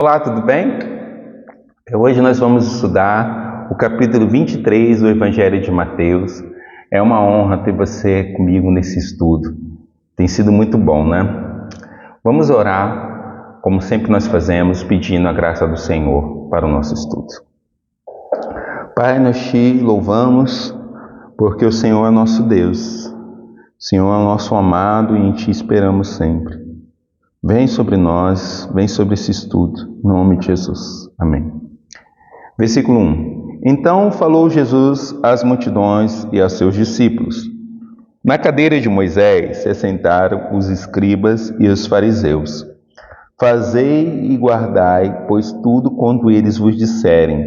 Olá, tudo bem? Hoje nós vamos estudar o capítulo 23 do Evangelho de Mateus. É uma honra ter você comigo nesse estudo. Tem sido muito bom, né? Vamos orar, como sempre nós fazemos, pedindo a graça do Senhor para o nosso estudo. Pai, nós te louvamos porque o Senhor é nosso Deus. O Senhor é nosso amado e em ti esperamos sempre. Vem sobre nós, vem sobre esse estudo, em nome de Jesus. Amém. Versículo 1. Então falou Jesus às multidões e aos seus discípulos. Na cadeira de Moisés se assentaram os escribas e os fariseus. Fazei e guardai, pois tudo quanto eles vos disserem,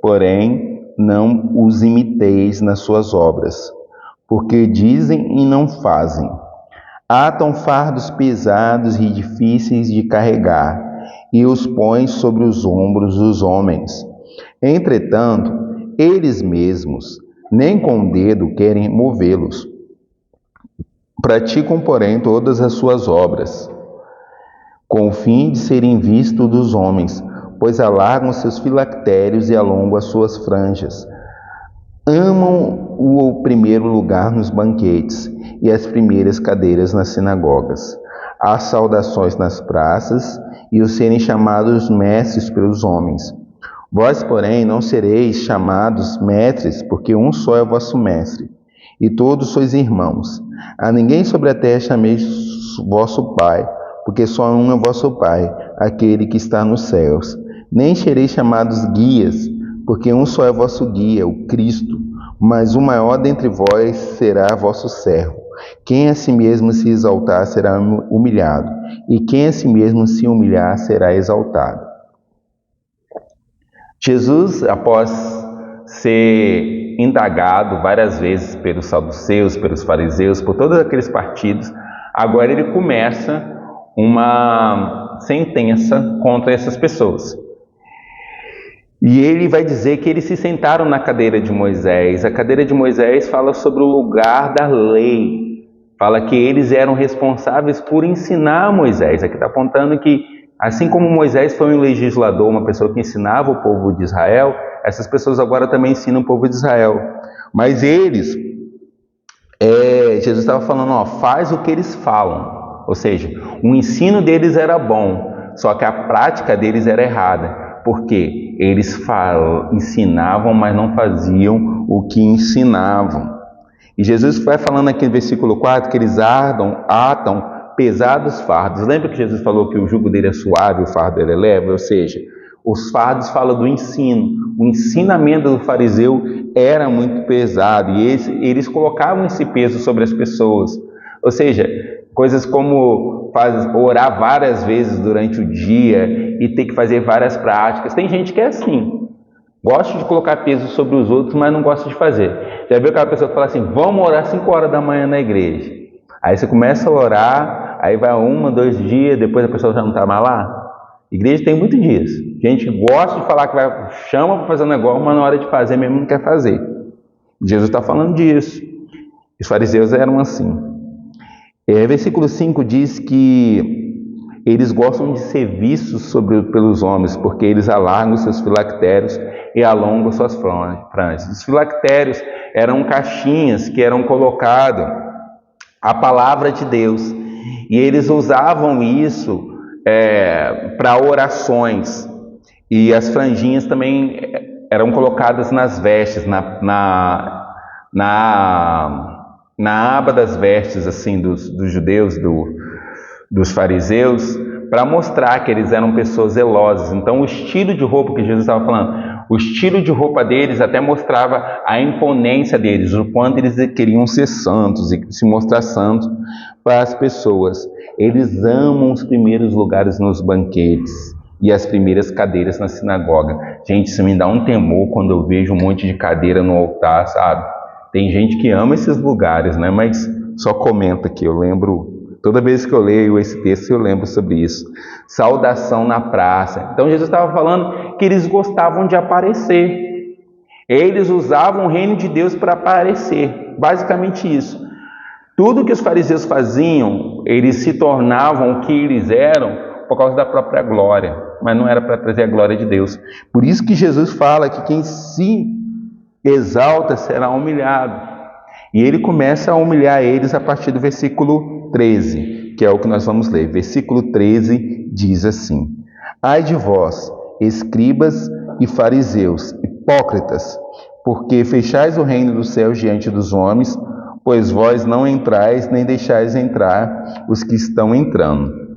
porém não os imiteis nas suas obras, porque dizem e não fazem. Atam fardos pesados e difíceis de carregar, e os põem sobre os ombros dos homens. Entretanto, eles mesmos, nem com o dedo querem movê-los. Praticam, porém, todas as suas obras, com o fim de serem vistos dos homens, pois alargam seus filactérios e alongam as suas franjas. Amam o primeiro lugar nos banquetes e as primeiras cadeiras nas sinagogas, as saudações nas praças e os serem chamados mestres pelos homens. Vós, porém, não sereis chamados mestres, porque um só é o vosso mestre, e todos sois irmãos. A ninguém sobre a terra chameis vosso Pai, porque só um é vosso Pai, aquele que está nos céus. Nem sereis chamados guias, porque um só é vosso guia, o Cristo. Mas o maior dentre vós será vosso servo. Quem a si mesmo se exaltar será humilhado, e quem a si mesmo se humilhar será exaltado. Jesus, após ser indagado várias vezes pelos saduceus, pelos fariseus, por todos aqueles partidos, agora ele começa uma sentença contra essas pessoas. E ele vai dizer que eles se sentaram na cadeira de Moisés. A cadeira de Moisés fala sobre o lugar da lei. Fala que eles eram responsáveis por ensinar Moisés. Aqui está apontando que, assim como Moisés foi um legislador, uma pessoa que ensinava o povo de Israel, essas pessoas agora também ensinam o povo de Israel. Mas eles, Jesus estava falando, faz o que eles falam. Ou seja, o ensino deles era bom, só que a prática deles era errada. Porque eles ensinavam, mas não faziam o que ensinavam. E Jesus vai falando aqui no versículo 4 que eles atam pesados fardos. Lembra que Jesus falou que o jugo dele é suave, o fardo dele é leve? Ou seja, os fardos falam do ensino. O ensinamento do fariseu era muito pesado e eles colocavam esse peso sobre as pessoas. Ou seja, coisas como orar várias vezes durante o dia e ter que fazer várias práticas. Tem gente que é assim, gosta de colocar peso sobre os outros, mas não gosta de fazer. Já viu aquela pessoa que fala assim, vamos orar 5 horas da manhã na igreja. Aí você começa a orar, aí vai 1, 2 dias, depois a pessoa já não está mais lá. Igreja tem muito disso. Gente gosta de falar que chama para fazer um negócio, mas na hora de fazer mesmo não quer fazer. Jesus está falando disso. Os fariseus eram assim. Versículo 5 diz que eles gostam de ser vistos pelos homens, porque eles alargam seus filactérios e alongam suas franjas. Os filactérios eram caixinhas que eram colocadas a palavra de Deus, e eles usavam isso para orações, e as franjinhas também eram colocadas nas vestes, na aba das vestes assim, dos judeus, dos fariseus, para mostrar que eles eram pessoas zelosas. Então o estilo de roupa que Jesus estava falando, o estilo de roupa deles até mostrava a imponência deles, o quanto eles queriam ser santos e se mostrar santos para as pessoas. Eles amam os primeiros lugares nos banquetes e as primeiras cadeiras na sinagoga. Gente, isso me dá um temor quando eu vejo um monte de cadeira no altar, sabe? Tem gente que ama esses lugares, né? Mas só comenta aqui, eu lembro, toda vez que eu leio esse texto, eu lembro sobre isso. Saudação na praça. Então Jesus estava falando que eles gostavam de aparecer. Eles usavam o reino de Deus para aparecer. Basicamente isso. Tudo que os fariseus faziam, eles se tornavam o que eles eram por causa da própria glória, mas não era para trazer a glória de Deus. Por isso que Jesus fala que quem se exalta será humilhado. E ele começa a humilhar eles a partir do versículo 13, que é o que nós vamos ler. Versículo 13 diz assim: Ai de vós, escribas e fariseus, hipócritas, porque fechais o reino dos céus diante dos homens, pois vós não entrais, nem deixais entrar os que estão entrando.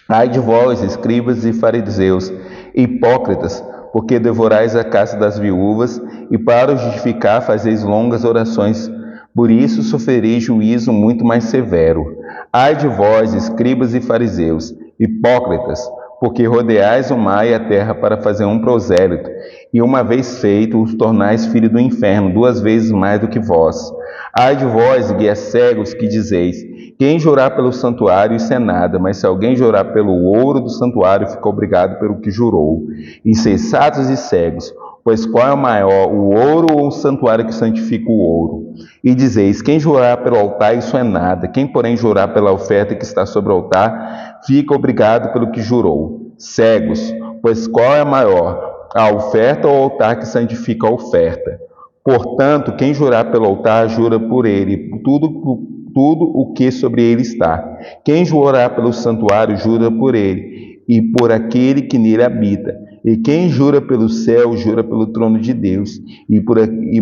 Ai de vós, escribas e fariseus, hipócritas, porque devorais a casa das viúvas, e para o justificar fazeis longas orações, por isso sofrereis juízo muito mais severo. Ai de vós, escribas e fariseus, hipócritas, porque rodeais o mar e a terra para fazer um prosélito, e uma vez feito, os tornais filhos do inferno, 2 vezes mais do que vós. Ai de vós, guias cegos, que dizeis: quem jurar pelo santuário, isso é nada, mas se alguém jurar pelo ouro do santuário, fica obrigado pelo que jurou. Insensatos e cegos, pois qual é o maior, o ouro ou o santuário que santifica o ouro? E dizeis: quem jurar pelo altar, isso é nada. Quem, porém, jurar pela oferta que está sobre o altar, fica obrigado pelo que jurou. Cegos, pois qual é maior, a oferta ou o altar que santifica a oferta? Portanto, quem jurar pelo altar, jura por ele, tudo o que sobre ele está. Quem jurar pelo santuário, jura por ele, e por aquele que nele habita. E quem jura pelo céu, jura pelo trono de Deus, e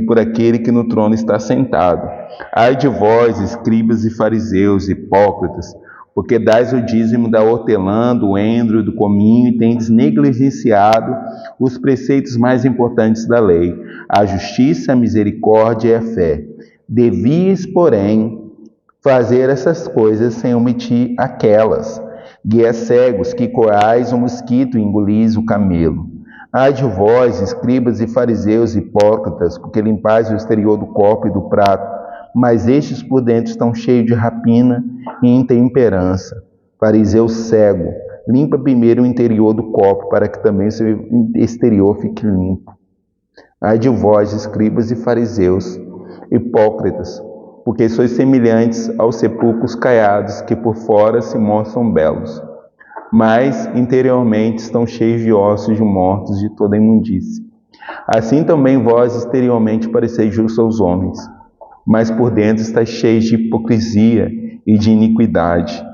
por aquele que no trono está sentado. Ai de vós, escribas e fariseus, hipócritas, porque dais o dízimo da hortelã, do endro, do cominho, e tendes negligenciado os preceitos mais importantes da lei, a justiça, a misericórdia e a fé. Devias, porém, fazer essas coisas sem omitir aquelas. Guias cegos, que coais o mosquito e engolis o camelo. Ai de vós, escribas e fariseus hipócritas, porque limpais o exterior do copo e do prato, mas estes por dentro estão cheios de rapina e intemperança. Fariseu cego, limpa primeiro o interior do copo, para que também seu exterior fique limpo. Ai de vós, escribas e fariseus hipócritas, porque sois semelhantes aos sepulcros caiados, que por fora se mostram belos, mas interiormente estão cheios de ossos de mortos, de toda imundície. Assim também vós exteriormente pareceis justos aos homens, mas por dentro estáis cheios de hipocrisia e de iniquidade.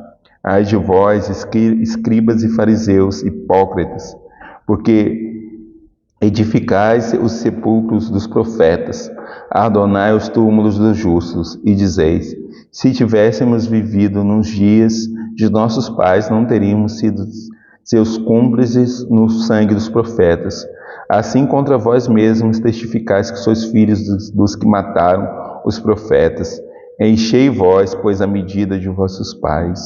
Ai de vós, escribas e fariseus hipócritas, porque edificais os sepulcros dos profetas, adornai os túmulos dos justos, e dizeis: se tivéssemos vivido nos dias de nossos pais, não teríamos sido seus cúmplices no sangue dos profetas. Assim contra vós mesmos testificais que sois filhos dos que mataram os profetas. Enchei vós, pois, a medida de vossos pais.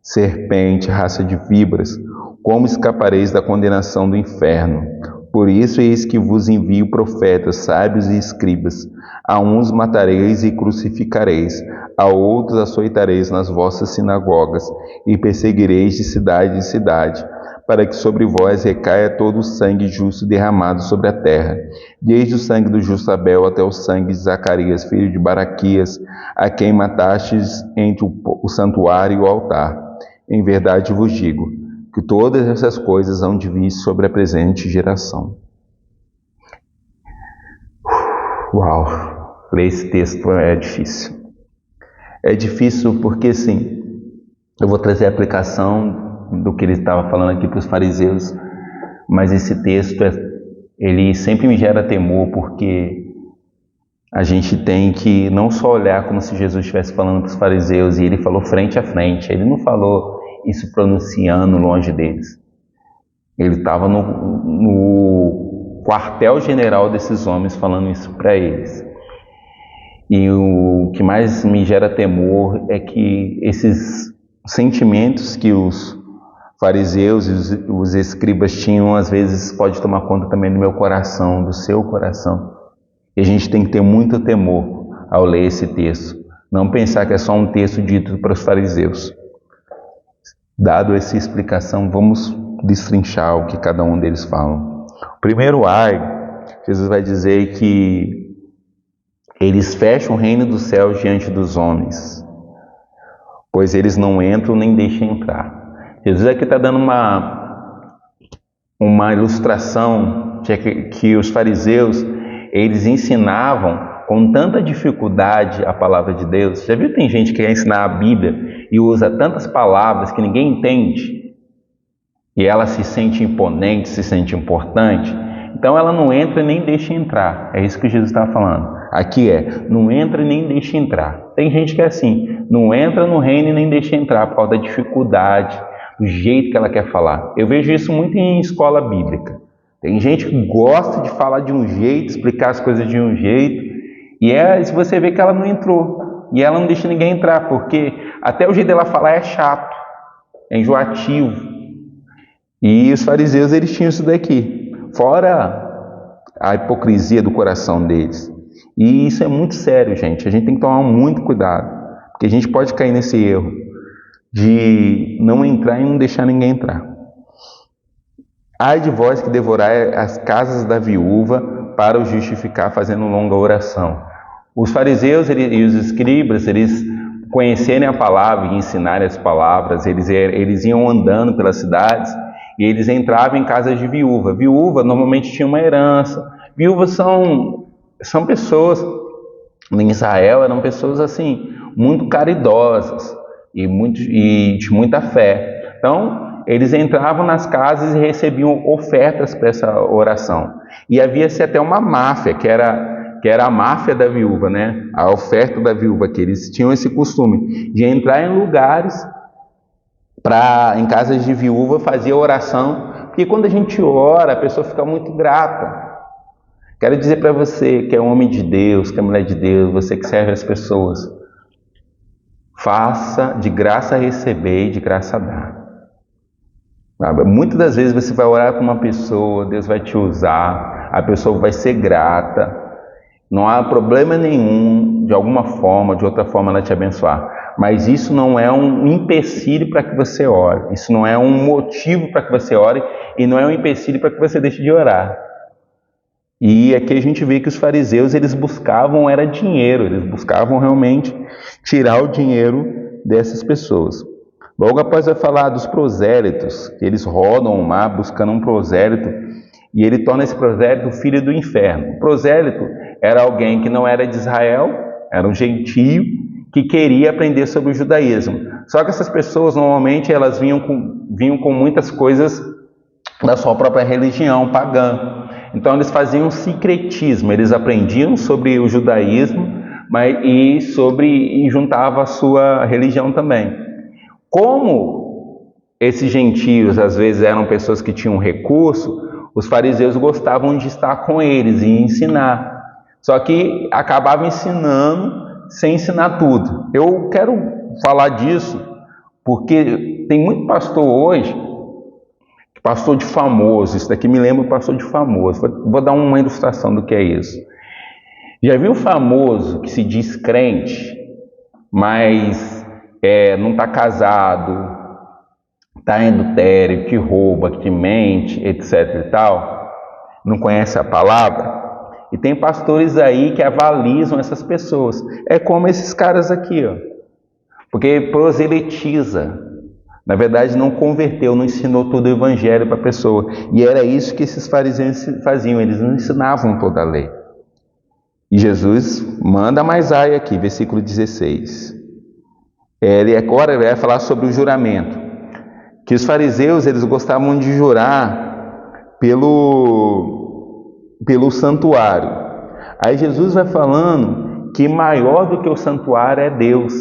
Serpente, raça de víboras, como escapareis da condenação do inferno? Por isso eis que vos envio profetas, sábios e escribas. A uns matareis e crucificareis, a outros açoitareis nas vossas sinagogas, e perseguireis de cidade em cidade, para que sobre vós recaia todo o sangue justo derramado sobre a terra, desde o sangue do justo Abel até o sangue de Zacarias, filho de Baraquias, a quem matastes entre o santuário e o altar. Em verdade vos digo, que todas essas coisas hão de vir sobre a presente geração. Uau! Ler esse texto é difícil. É difícil porque, sim, eu vou trazer a aplicação do que ele estava falando aqui para os fariseus, mas esse texto, ele sempre me gera temor, porque a gente tem que não só olhar como se Jesus estivesse falando para os fariseus, e ele falou frente a frente, ele não falou isso pronunciando longe deles. Ele estava no quartel-general desses homens falando isso para eles. E o que mais me gera temor é que esses sentimentos que os fariseus e os escribas tinham, às vezes pode tomar conta também do meu coração, do seu coração. E a gente tem que ter muito temor ao ler esse texto. Não pensar que é só um texto dito para os fariseus. Dado essa explicação, vamos destrinchar o que cada um deles fala. Primeiro ai, Jesus vai dizer que eles fecham o reino dos céus diante dos homens, pois eles não entram nem deixam entrar. Jesus aqui está dando uma ilustração de que os fariseus, eles ensinavam com tanta dificuldade a palavra de Deus. Já viu, tem gente que quer ensinar a Bíblia e usa tantas palavras que ninguém entende, e ela se sente imponente, se sente importante, então ela não entra e nem deixa entrar. É isso que Jesus estava falando. Aqui não entra e nem deixa entrar. Tem gente que é assim, não entra no reino e nem deixa entrar por causa da dificuldade, do jeito que ela quer falar. Eu vejo isso muito em escola bíblica. Tem gente que gosta de falar de um jeito, explicar as coisas de um jeito, e se você vê que ela não entrou, e ela não deixa ninguém entrar, porque até o jeito dela falar é chato, é enjoativo. E os fariseus, eles tinham isso daqui, fora a hipocrisia do coração deles. E isso é muito sério, gente. A gente tem que tomar muito cuidado, porque a gente pode cair nesse erro de não entrar e não deixar ninguém entrar. Ai de vós que devorai as casas da viúva para o justificar fazendo longa oração. Os fariseus e os escribas, eles conhecerem a palavra e ensinarem as palavras, eles iam andando pelas cidades e eles entravam em casas de viúva. Viúva normalmente tinha uma herança. Viúvas são pessoas, em Israel eram pessoas assim, muito caridosas e de muita fé. Então, eles entravam nas casas e recebiam ofertas para essa oração. E havia-se até uma máfia, que era a máfia da viúva, né? A oferta da viúva, que eles tinham esse costume de entrar em lugares, em casas de viúva, fazer oração, porque quando a gente ora, a pessoa fica muito grata. Quero dizer para você que é homem de Deus, que é mulher de Deus, você que serve as pessoas, faça de graça receber e de graça dar. Muitas das vezes você vai orar com uma pessoa, Deus vai te usar, a pessoa vai ser grata, não há problema nenhum, de alguma forma, de outra forma, ela te abençoar. Mas isso não é um empecilho para que você ore, isso não é um motivo para que você ore, e não é um empecilho para que você deixe de orar. E aqui a gente vê que os fariseus, eles buscavam era dinheiro, eles buscavam realmente tirar o dinheiro dessas pessoas. Logo após vai falar dos prosélitos, que eles rodam o mar buscando um prosélito, e ele torna esse prosélito filho do inferno. O prosélito era alguém que não era de Israel, era um gentio, que queria aprender sobre o judaísmo. Só que essas pessoas, normalmente, elas vinham com muitas coisas da sua própria religião pagã. Então, eles faziam um sincretismo, eles aprendiam sobre o judaísmo, e juntavam a sua religião também. Como esses gentios, às vezes, eram pessoas que tinham recurso, os fariseus gostavam de estar com eles e ensinar. Só que acabavam ensinando sem ensinar tudo. Eu quero falar disso porque tem muito pastor hoje, pastor de famoso, isso daqui me lembra o pastor de famoso. Vou dar uma ilustração do que é isso. Já viu o famoso que se diz crente, mas não está casado, está em adultério, que rouba, que mente, etc e tal, não conhece a palavra? E tem pastores aí que avalizam essas pessoas. É como esses caras aqui, ó. Porque proselitiza. Na verdade, não converteu, não ensinou todo o evangelho para a pessoa. E era isso que esses fariseus faziam, eles não ensinavam toda a lei. E Jesus manda mais ai aqui, versículo 16. Agora ele vai falar sobre o juramento. Que os fariseus, eles gostavam de jurar pelo santuário. Aí Jesus vai falando que maior do que o santuário é Deus.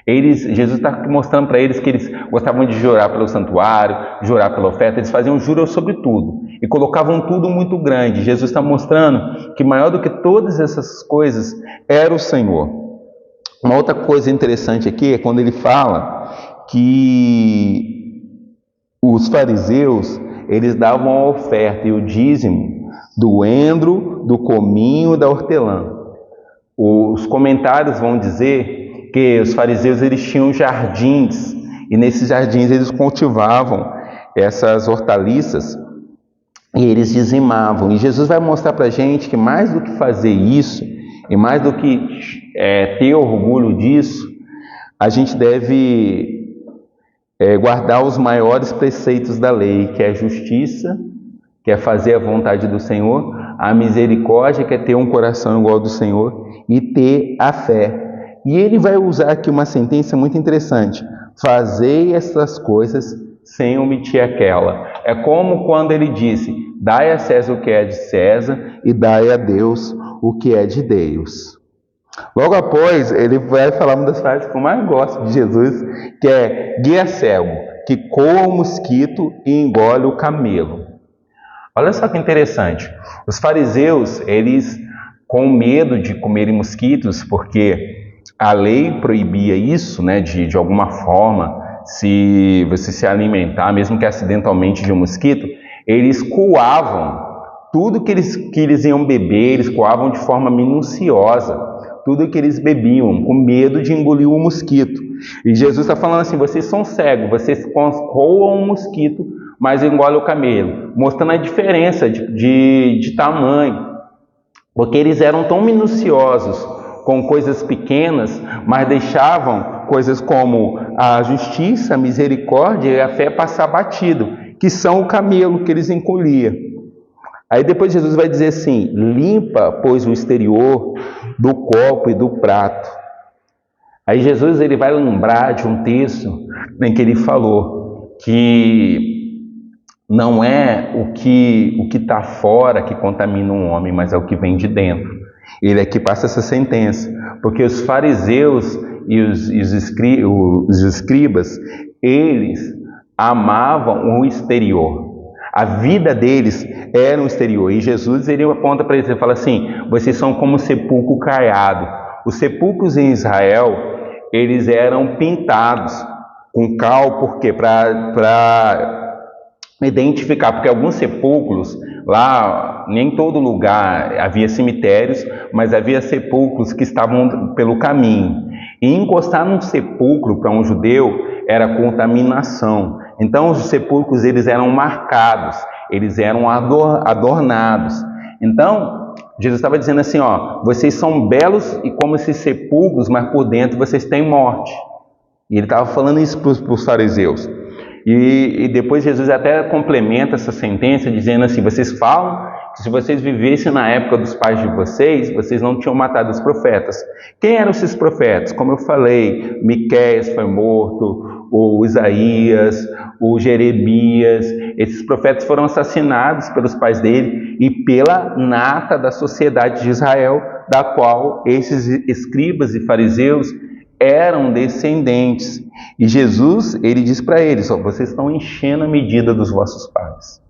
Jesus está mostrando para eles que eles gostavam de jurar pelo santuário, jurar pela oferta, eles faziam juros sobre tudo e colocavam tudo muito grande. Jesus está mostrando que maior do que todas essas coisas era o Senhor. Uma outra coisa interessante aqui é quando ele fala que os fariseus, eles davam a oferta e o dízimo do endro, do cominho, da hortelã. Os comentários vão dizer que os fariseus, eles tinham jardins, e nesses jardins eles cultivavam essas hortaliças e eles dizimavam. E Jesus vai mostrar para a gente que mais do que fazer isso, e mais do que ter orgulho disso, a gente deve guardar os maiores preceitos da lei, que é a justiça, que é fazer a vontade do Senhor, a misericórdia, que é ter um coração igual ao do Senhor, e ter a fé. E ele vai usar aqui uma sentença muito interessante: fazei essas coisas sem omitir aquela. É como quando ele disse: dai a César o que é de César e dai a Deus o que é de Deus. Logo após, ele vai falar uma das frases que eu mais gosto de Jesus, que é: guia cego, que coa o mosquito e engole o camelo. Olha só que interessante. Os fariseus, eles, com medo de comerem mosquitos, porque a lei proibia isso, né, de alguma forma, se você se alimentar, mesmo que acidentalmente, de um mosquito, eles coavam tudo que eles iam beber, eles coavam de forma minuciosa tudo que eles bebiam, com medo de engolir o mosquito. E Jesus está falando assim: vocês são cegos, vocês coam o mosquito, mas engolem o camelo, mostrando a diferença de tamanho, porque eles eram tão minuciosos com coisas pequenas, mas deixavam coisas como a justiça, a misericórdia e a fé passar batido, que são o camelo que eles engoliam. Aí depois Jesus vai dizer assim: limpa, pois, o exterior do copo e do prato. Aí Jesus ele vai lembrar de um texto em que ele falou que não é o que está fora que contamina um homem, mas é o que vem de dentro. Ele aqui passa essa sentença, porque os fariseus e os escribas, eles amavam o exterior. A vida deles era no exterior. E Jesus ele aponta para eles e fala assim: vocês são como sepulcro caiado. Os sepulcros em Israel, eles eram pintados com cal, por quê? Para identificar, porque alguns sepulcros, lá, nem em todo lugar havia cemitérios, mas havia sepulcros que estavam pelo caminho. E encostar num sepulcro para um judeu era contaminação. Então os sepulcros eles eram marcados, eles eram adornados. Então Jesus estava dizendo assim: ó, vocês são belos e como esses sepulcros, mas por dentro vocês têm morte. E ele estava falando isso para os fariseus. E depois Jesus até complementa essa sentença dizendo assim: vocês falam que se vocês vivessem na época dos pais de vocês, vocês não tinham matado os profetas. Quem eram esses profetas? Como eu falei, Miqueias foi morto, o Isaías, o Jeremias. Esses profetas foram assassinados pelos pais dele e pela nata da sociedade de Israel, da qual esses escribas e fariseus eram descendentes. E Jesus, ele diz para eles: ó, vocês estão enchendo a medida dos vossos pais.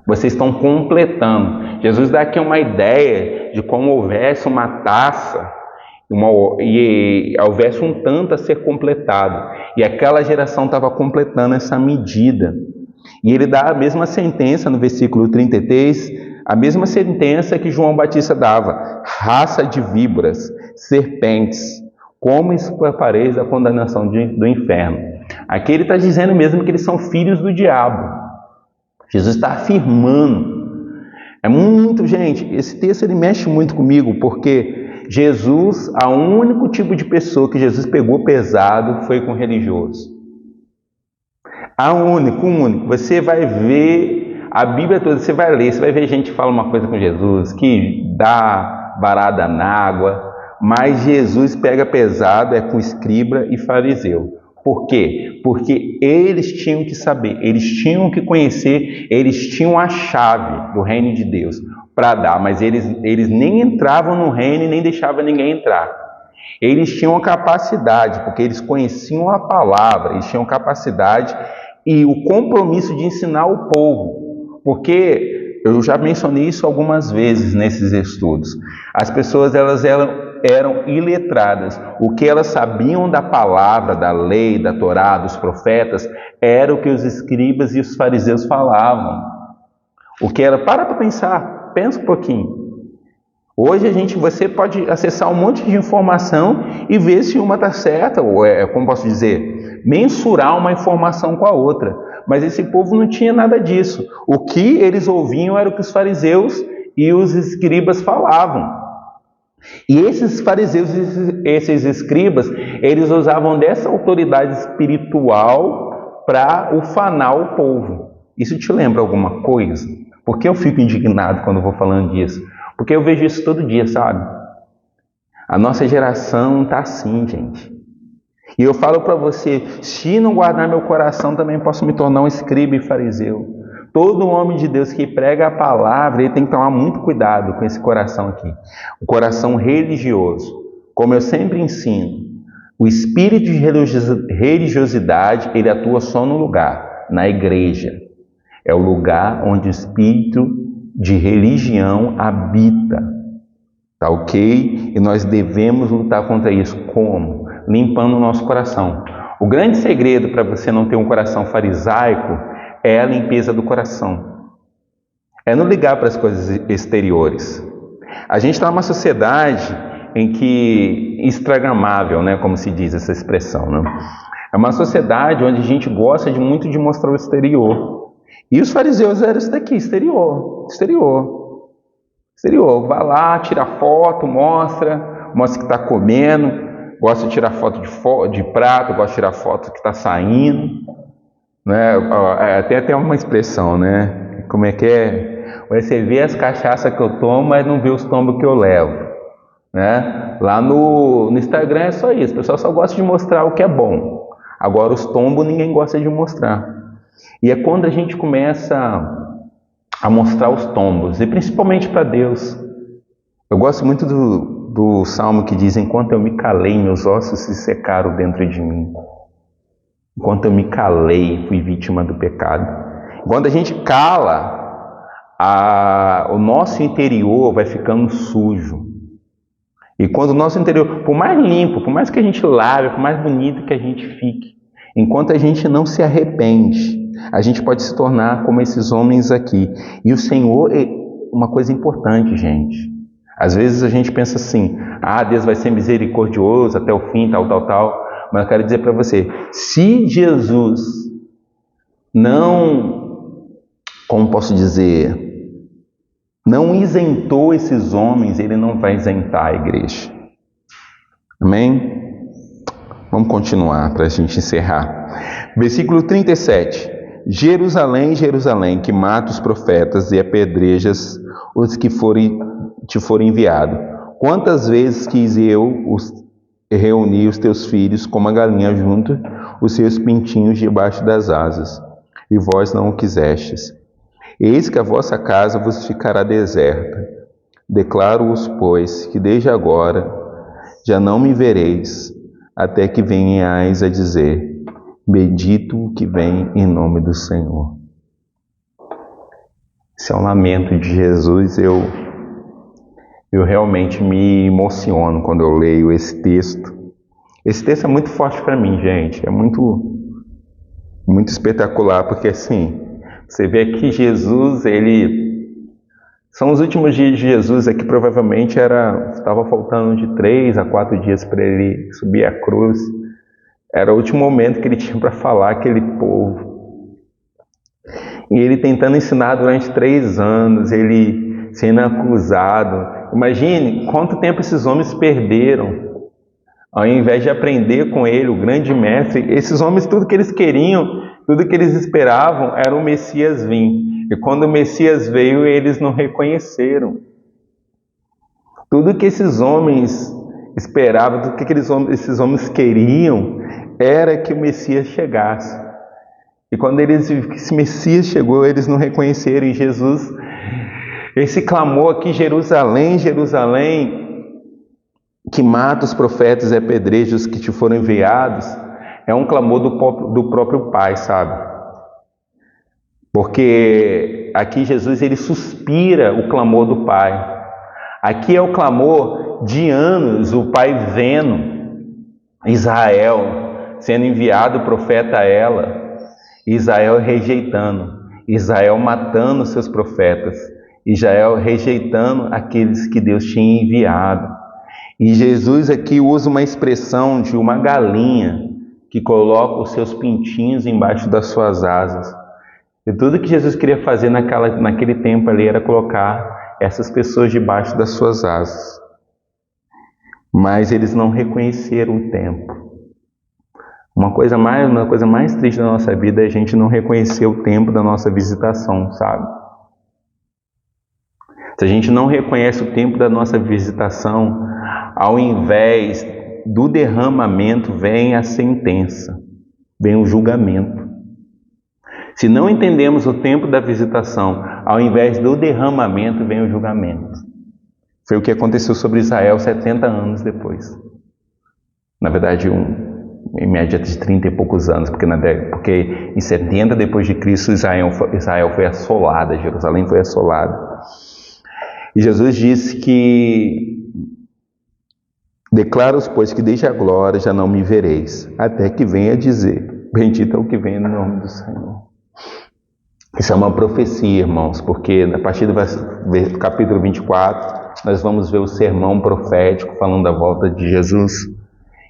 Vocês estão completando. Jesus dá aqui uma ideia de como houvesse uma taça e houvesse um tanto a ser completado. E aquela geração estava completando essa medida. E ele dá a mesma sentença no versículo 33, a mesma sentença que João Batista dava: raça de víboras, serpentes, como escapareis da condenação do inferno. Aqui ele está dizendo mesmo que eles são filhos do diabo. Jesus está afirmando. É muito, gente, esse texto ele mexe muito comigo, porque Jesus, o único tipo de pessoa que Jesus pegou pesado foi com religioso. O único. Você vai ver a Bíblia toda, você vai ler, você vai ver gente que fala uma coisa com Jesus, que dá varada na água, mas Jesus pega pesado com escriba e fariseu. Por quê? Porque eles tinham que saber, eles tinham que conhecer, eles tinham a chave do reino de Deus para dar, mas eles nem entravam no reino e nem deixavam ninguém entrar. Eles tinham a capacidade, porque eles conheciam a palavra, eles tinham capacidade e o compromisso de ensinar o povo, porque eu já mencionei isso algumas vezes nesses estudos. As pessoas elas eram iletradas. O que elas sabiam da palavra, da lei, da Torá, dos profetas, era o que os escribas e os fariseus falavam. O que era, para pensar, pensa um pouquinho. Hoje você pode acessar um monte de informação e ver se uma está certa, ou como posso dizer, mensurar uma informação com a outra. Mas esse povo não tinha nada disso. O que eles ouviam era o que os fariseus e os escribas falavam. E esses fariseus, esses escribas, eles usavam dessa autoridade espiritual para ufanar o povo. Isso te lembra alguma coisa? Por que eu fico indignado quando eu vou falando disso? Porque eu vejo isso todo dia, sabe? A nossa geração está assim, gente. E eu falo para você, se não guardar meu coração, também posso me tornar um escriba e fariseu. Todo homem de Deus que prega a palavra, ele tem que tomar muito cuidado com esse coração aqui. O coração religioso. Como eu sempre ensino, o espírito de religiosidade, ele atua só no lugar, na igreja. É o lugar onde o espírito de religião habita. Tá ok? E nós devemos lutar contra isso. Como? Limpando o nosso coração. O grande segredo para você não ter um coração farisaico é a limpeza do coração. É não ligar para as coisas exteriores. A gente está numa sociedade em que instagramável, né, como se diz essa expressão, né? É uma sociedade onde a gente gosta muito de mostrar o exterior. E os fariseus eram isso daqui, exterior. Vai lá, tira foto, mostra que está comendo, gosta de tirar foto de prato, gosta de tirar foto que está saindo, né? Tem até uma expressão, né? Como é que é? Você vê as cachaças que eu tomo, mas não vê os tombos que eu levo, né? Lá no Instagram é só isso, o pessoal só gosta de mostrar o que é bom. Agora os tombos ninguém gosta de mostrar. E é quando a gente começa a mostrar os tombos, e principalmente para Deus. Eu gosto muito do salmo que diz: enquanto eu me calei, meus ossos se secaram dentro de mim. Enquanto eu me calei, fui vítima do pecado. Quando a gente cala, o nosso interior vai ficando sujo. E quando o nosso interior, por mais limpo, por mais que a gente lave, por mais bonito que a gente fique, enquanto a gente não se arrepende, a gente pode se tornar como esses homens aqui. E o Senhor é uma coisa importante, gente. Às vezes a gente pensa assim: Deus vai ser misericordioso até o fim, tal. Mas eu quero dizer para você, se Jesus não isentou esses homens, ele não vai isentar a igreja. Amém? Vamos continuar para a gente encerrar. Versículo 37. Jerusalém, Jerusalém, que mata os profetas e apedrejas os que te forem enviados. Quantas vezes quis eu reunir os teus filhos como a galinha junto os seus pintinhos debaixo das asas, e vós não o quisestes. Eis que a vossa casa vos ficará deserta. Declaro-vos, pois, que desde agora já não me vereis, até que venhais a dizer: bendito o que vem em nome do Senhor. Esse é um lamento de Jesus. Eu realmente me emociono quando eu leio esse texto. Esse texto é muito forte para mim, gente. É muito espetacular, porque assim, você vê aqui Jesus, são os últimos dias de Jesus, aqui provavelmente estava faltando de 3 a 4 dias para ele subir a cruz. Era o último momento que ele tinha para falar aquele povo. E ele tentando ensinar durante 3 anos, ele sendo acusado. Imagine quanto tempo esses homens perderam. Ao invés de aprender com ele, o grande mestre, esses homens, tudo que eles queriam, tudo que eles esperavam era o Messias vir. E quando o Messias veio, eles não reconheceram. Tudo que esses homens esperavam, tudo que esses homens queriam, era que o Messias chegasse. E quando esse Messias chegou, eles não reconheceram. E Jesus, esse clamor aqui: Jerusalém, Jerusalém, que mata os profetas e apedreja os que te foram enviados, é um clamor do próprio Pai, sabe? Porque aqui Jesus, ele suspira o clamor do Pai. Aqui é o clamor de anos, o Pai vendo Israel sendo enviado o profeta a ela, Israel rejeitando, Israel matando seus profetas, Israel rejeitando aqueles que Deus tinha enviado. E Jesus aqui usa uma expressão de uma galinha que coloca os seus pintinhos embaixo das suas asas. E tudo que Jesus queria fazer naquele tempo ali era colocar essas pessoas debaixo das suas asas. Mas eles não reconheceram o tempo. Uma coisa mais triste da nossa vida é a gente não reconhecer o tempo da nossa visitação, sabe? Se a gente não reconhece o tempo da nossa visitação, ao invés do derramamento, vem a sentença, vem o julgamento. Se não entendemos o tempo da visitação, ao invés do derramamento, vem o julgamento. Foi o que aconteceu sobre Israel 70 anos depois. Na verdade, em média de 30 e poucos anos, porque em 70 depois de Cristo, Israel foi assolada, Jerusalém foi assolada. E Jesus disse que: declaro-os, pois, que desde agora já não me vereis, até que venha dizer, bendito é o que vem no nome do Senhor. Isso é uma profecia, irmãos, porque a partir do capítulo 24, nós vamos ver o sermão profético falando da volta de Jesus.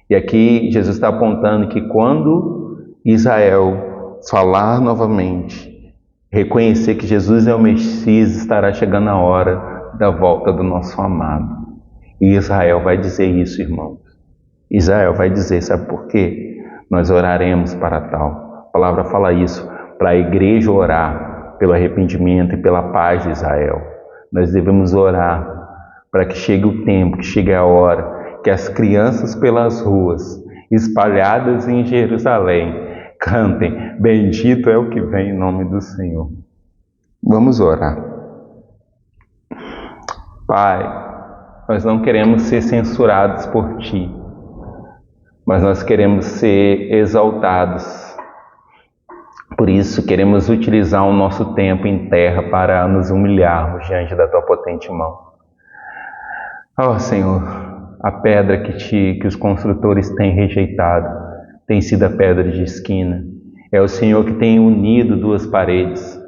E aqui Jesus está apontando que quando Israel falar novamente, reconhecer que Jesus é o Messias, estará chegando a hora da volta do nosso amado. E Israel vai dizer isso, irmãos. Israel vai dizer, sabe por quê? Nós oraremos para tal. A palavra fala isso, para a igreja orar pelo arrependimento e pela paz de Israel. Nós devemos orar para que chegue o tempo, que chegue a hora, que as crianças pelas ruas, espalhadas em Jerusalém, cantem, bendito é o que vem em nome do Senhor. Vamos orar. Pai, nós não queremos ser censurados por Ti, mas nós queremos ser exaltados. Por isso, queremos utilizar o nosso tempo em terra para nos humilharmos diante da Tua potente mão. Ó Senhor, a pedra que os construtores têm rejeitado tem sido a pedra de esquina. É o Senhor que tem unido duas paredes.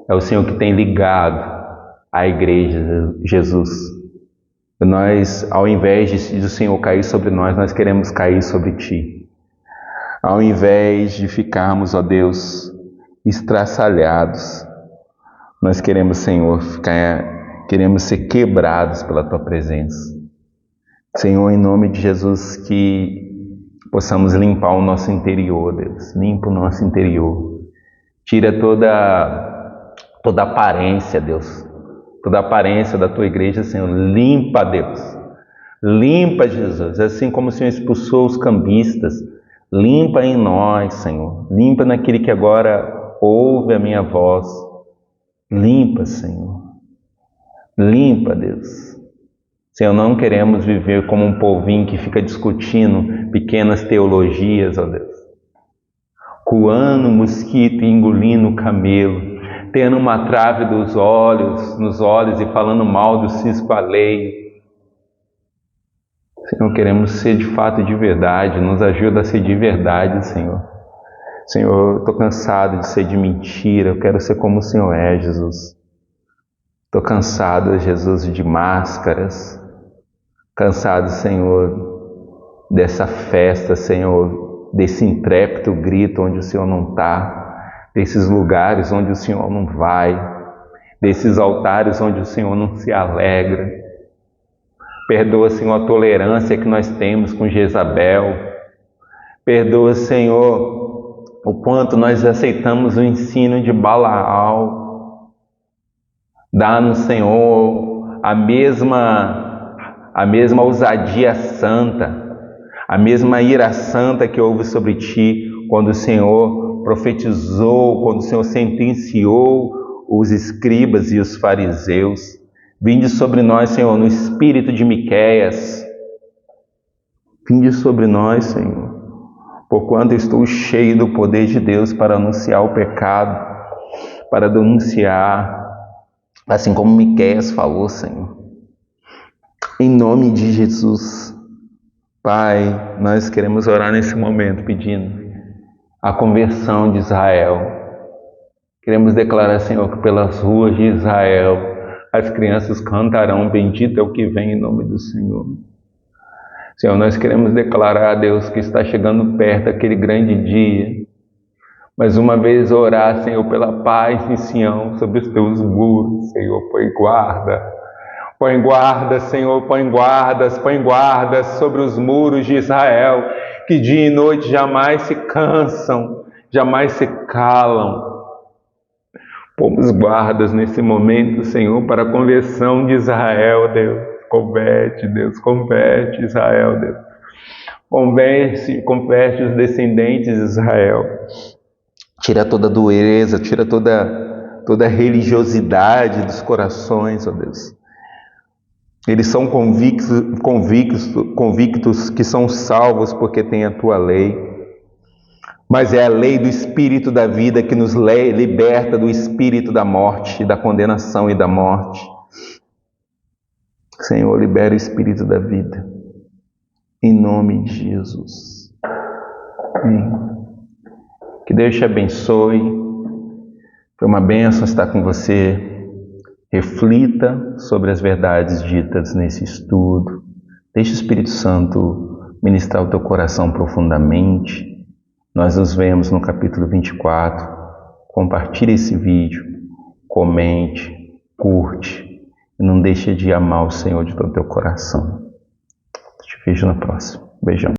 É o Senhor que tem ligado a igreja, Jesus. Nós, ao invés de o Senhor cair sobre nós queremos cair sobre Ti. Ao invés de ficarmos, ó Deus, estraçalhados, nós queremos, Senhor, queremos ser quebrados pela Tua presença. Senhor, em nome de Jesus, que possamos limpar o nosso interior, Deus. Limpa o nosso interior. Tira toda aparência, Deus. Toda aparência da Tua igreja, Senhor. Limpa, Deus. Limpa, Jesus. Assim como o Senhor expulsou os cambistas, limpa em nós, Senhor. Limpa naquele que agora ouve a minha voz. Limpa, Senhor. Limpa, Deus. Senhor, não queremos viver como um povinho que fica discutindo pequenas teologias, ó Deus. Coando mosquito e engolindo camelo, tendo uma trave nos olhos e falando mal do cisco alheio. Senhor, queremos ser de fato de verdade, nos ajuda a ser de verdade, Senhor. Senhor, eu estou cansado de ser de mentira, eu quero ser como o Senhor é, Jesus. Estou cansado, Jesus, de máscaras, cansado, Senhor, dessa festa, Senhor, desse intrépido grito onde o Senhor não está, desses lugares onde o Senhor não vai, desses altares onde o Senhor não se alegra. Perdoa, Senhor, a tolerância que nós temos com Jezabel. Perdoa, Senhor, o quanto nós aceitamos o ensino de Balaal. Dá-nos, Senhor, a mesma ousadia santa, a mesma ira santa que houve sobre Ti quando o Senhor profetizou, quando o Senhor sentenciou os escribas e os fariseus. Vinde sobre nós, Senhor, no espírito de Miqueias. Vinde sobre nós, Senhor, porquanto estou cheio do poder de Deus para anunciar o pecado, para denunciar, assim como Miqueias falou, Senhor. Em nome de Jesus, Pai, nós queremos orar nesse momento pedindo a conversão de Israel. Queremos declarar, Senhor, que pelas ruas de Israel as crianças cantarão, bendito é o que vem em nome do Senhor. Senhor, nós queremos declarar a Deus que está chegando perto aquele grande dia. Mais uma vez orar, Senhor, pela paz em Sião, sobre os Teus muros, Senhor, põe guarda. Põe guarda, Senhor, põe guardas sobre os muros de Israel. que dia e noite jamais se cansam, jamais se calam. Pomos guardas nesse momento, Senhor, para a conversão de Israel, Deus. Deus, converte Israel, Deus. Converte os descendentes de Israel. Tira toda a dureza, tira toda a religiosidade dos corações, ó Deus. Eles são convictos que são salvos porque tem a Tua lei. Mas é a lei do Espírito da vida que nos liberta do espírito da morte, da condenação e da morte. Senhor, libera o Espírito da vida. Em nome de Jesus. Amém. Que Deus te abençoe. Foi uma bênção estar com você. Reflita sobre as verdades ditas nesse estudo. Deixe o Espírito Santo ministrar o teu coração profundamente. Nós nos vemos no capítulo 24. Compartilhe esse vídeo, comente, curte. E não deixe de amar o Senhor de todo o teu coração. Te vejo na próxima. Beijão.